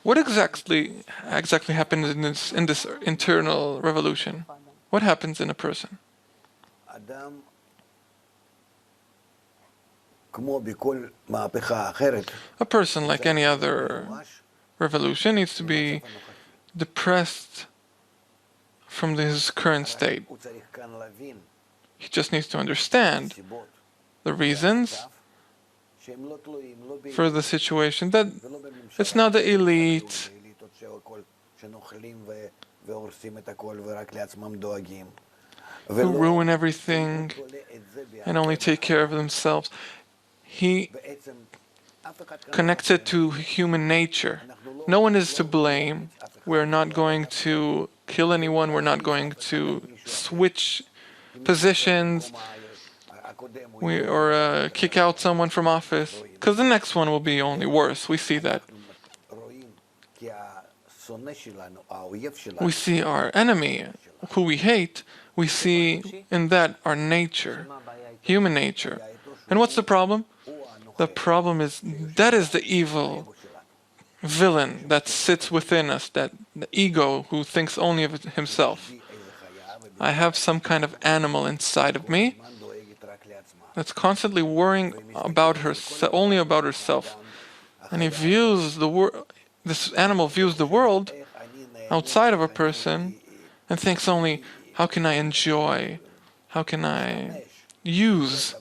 What exactly happens in this internal revolution? What happens in a person? A person, like any other revolution, needs to be depressed from his current state. He just needs to understand the reasons for the situation, that it's not the elite who ruin everything and only take care of themselves. He connects it to human nature. No one is to blame. We're not going to kill anyone. We're not going to switch positions or kick out someone from office, because the next one will be only worse. We see that. We see our enemy, who we hate, we see in that our nature, human nature. And what's the problem? The problem is that is the evil villain that sits within us, that the ego who thinks only of himself. I have some kind of animal inside of me that's constantly worrying about only about herself. And he views the world, this animal views the world outside of a person and thinks only, how can I enjoy, how can I use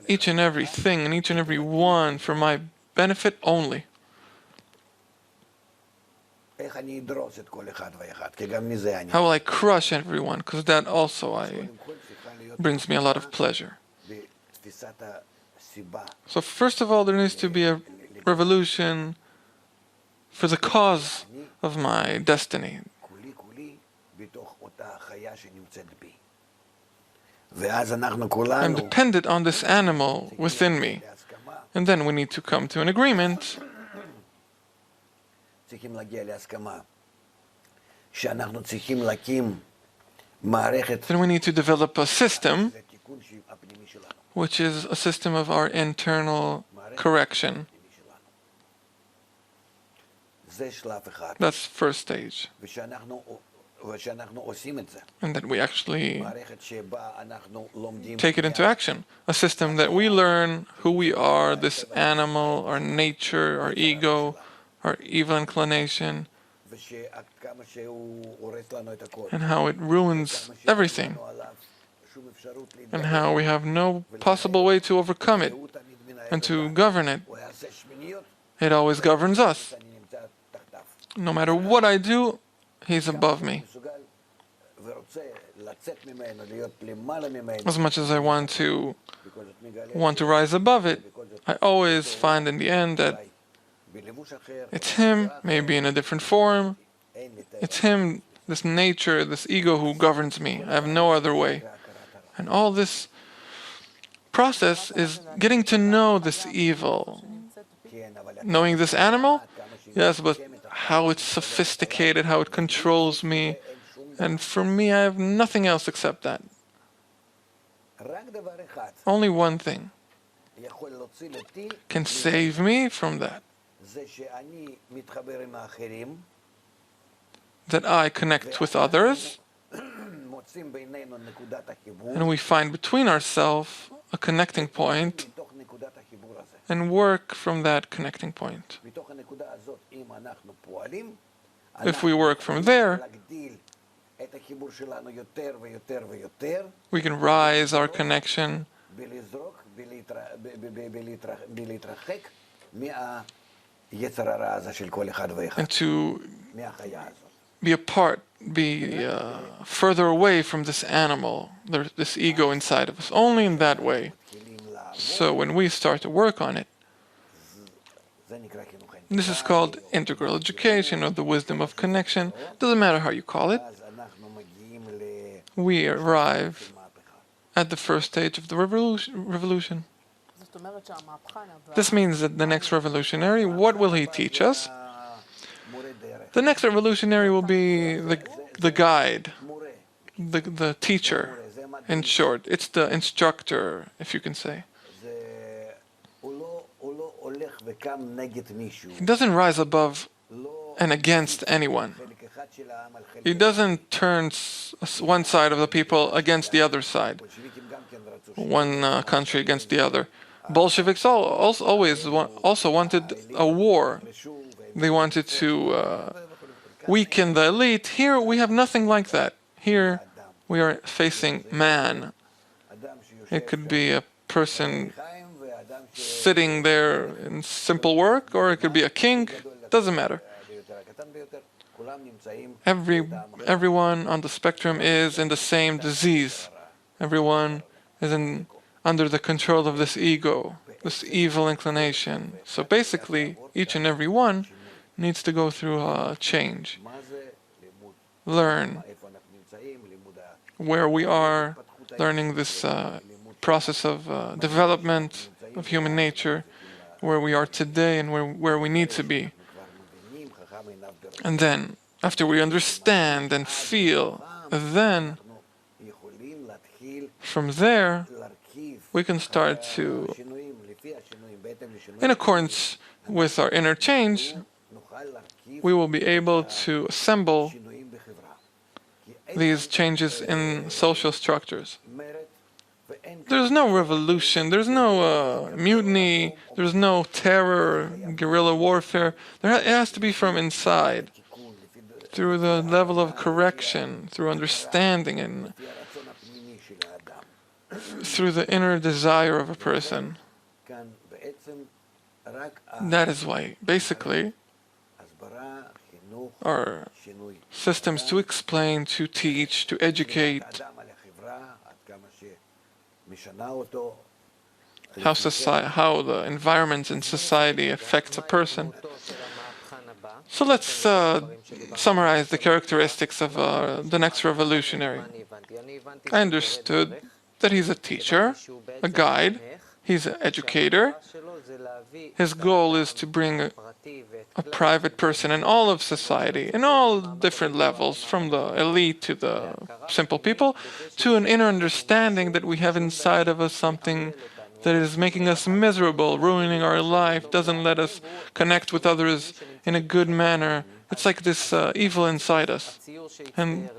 each and every thing and each and every one for my benefit only. How will I crush everyone? Because that also brings me a lot of pleasure. So first of all, there needs to be a revolution for the cause of my destiny. I'm dependent on this animal within me. And then we need to come to an agreement. Then we need to develop a system, which is a system of our internal correction. That's first stage. And that we actually take it into action. A system that we learn who we are, this animal, our nature, our ego, our evil inclination, and how it ruins everything, and how we have no possible way to overcome it and to govern it. It always governs us. No matter what I do, he's above me. As much as I want to rise above it, I always find in the end that it's him, maybe in a different form. It's him, this nature, this ego who governs me. I have no other way. And all this process is getting to know this evil. Knowing this animal? Yes, but how it's sophisticated, how it controls me. And for me, I have nothing else except that. Only one thing can save me from that. That I connect with others, and we find between ourselves a connecting point, and work from that connecting point. If we work from there, we can rise our connection and to be apart, be further away from this animal, this ego inside of us, only in that way. So when we start to work on it, this is called integral education or the wisdom of connection. Doesn't matter how you call it. We arrive at the first stage of the revolution. This means that the next revolutionary, what will he teach us? The next revolutionary will be the guide, the teacher, in short. It's the instructor, if you can say. He doesn't rise above and against anyone. He doesn't turn one side of the people against the other side, one country against the other. Bolsheviks also wanted a war. They wanted to weaken the elite. Here we have nothing like that. Here we are facing man. It could be a person sitting there in simple work, or it could be a king. Doesn't matter. Everyone on the spectrum is in the same disease. Everyone is under the control of this ego, this evil inclination. So basically, each and every one needs to go through a change. Learn where we are, learning this process of development of human nature, where we are today and where we need to be. And then, after we understand and feel, then from there we can start to, in accordance with our inner change, we will be able to assemble these changes in social structures. There's no revolution, there's no mutiny, there's no terror, guerrilla warfare. It has to be from inside, through the level of correction, through understanding, and through the inner desire of a person. That is why, basically, our systems to explain, to teach, to educate, how the environment and society affects a person. So let's summarize the characteristics of the next revolutionary. I understood that he's a teacher, a guide, he's an educator. His goal is to bring a private person in all of society, in all different levels, from the elite to the simple people, to an inner understanding that we have inside of us something that is making us miserable, ruining our life, doesn't let us connect with others in a good manner. It's like this evil inside us. And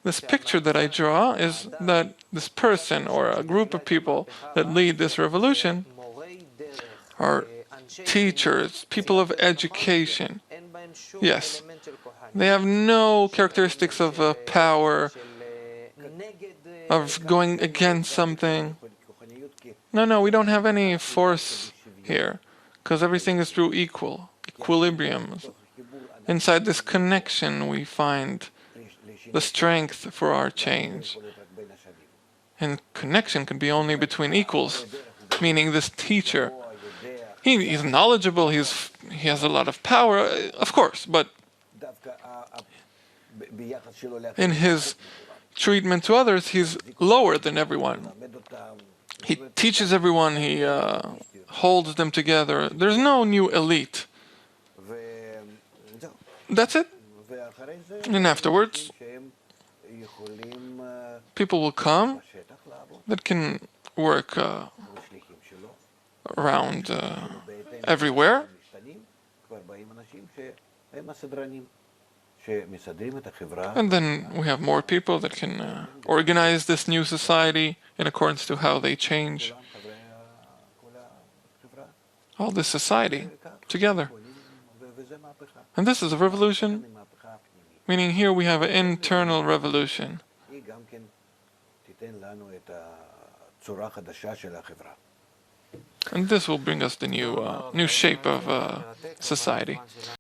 this picture that I draw is that this person or a group of people that lead this revolution are teachers, people of education. Yes, they have no characteristics of power, of going against something. No, we don't have any force here, because everything is through equilibrium. Inside this connection we find the strength for our change. And connection can be only between equals, meaning this teacher. He's knowledgeable, he has a lot of power, of course, but in his treatment to others, he's lower than everyone. He teaches everyone, he holds them together. There's no new elite. That's it. And afterwards, people will come that can work around everywhere. And then we have more people that can organize this new society in accordance to how they change all this society together. And this is a revolution, meaning here we have an internal revolution. And this will bring us the new shape of society.